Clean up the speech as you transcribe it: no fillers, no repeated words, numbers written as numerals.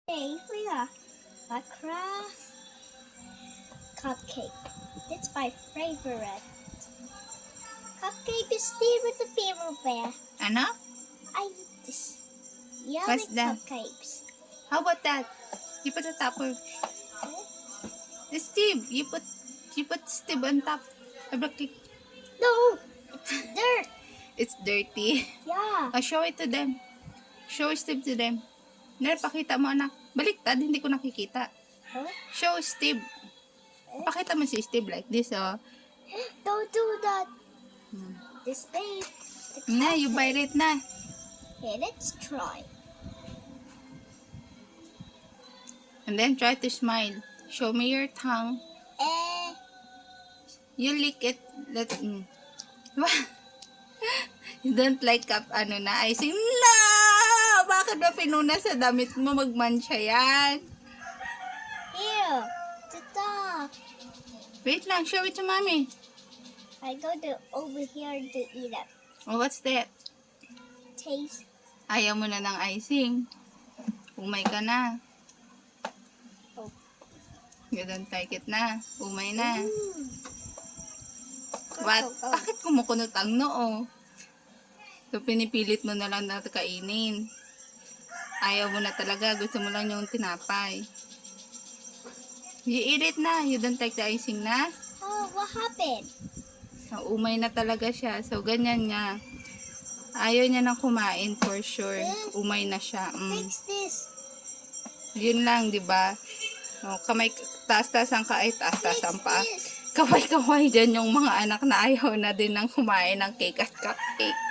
Hey, Leah, a craft cupcake. That's my favorite. Cupcake is still with the favorite bear. Ano? I eat this. Yummy What's that? cupcakes. How about that? You put the top of Steve. You put Steve on top of the cake. No, it's dirt. It's dirty. Yeah. Oh, show it to them. Show Steve to them. Ner, pakita mo anak. Baliktad, hindi ko nakikita. Huh? Show Steve. Pakita mo si Steve like this, oh. Don't do that. This babe. Na, you bite it na. Okay, let's try. And then try to smile. Show me your tongue. You lick it. You don't like icing. No! Bakit ba pinuna sa damit mo? Magmansya yan. Here, the top. Wait lang, show it to mommy. I go to over here to eat it. Oh, what's that? Taste. Ayaw mo na ng icing. Umay ka na. Oh. You don't like it na. Umay na. Go, What? go, go. Bakit kumukunot ang noo? So, pinipilit mo na lang na kainin. Ayaw mo na talaga. Gusto mo lang yung tinapay. You eat it na. You don't like the icing na. Oh, what happened? So, umay na talaga siya. So, ganyan nga. Ayaw niya na kumain for sure. Umay na siya. Fix this. Yun lang, di ba? Oh, kamay, taas-taas ang taas-taas ang paa. This. Kaway-kaway dyan yung mga anak na ayaw na din ng kumain ng cake at cupcake.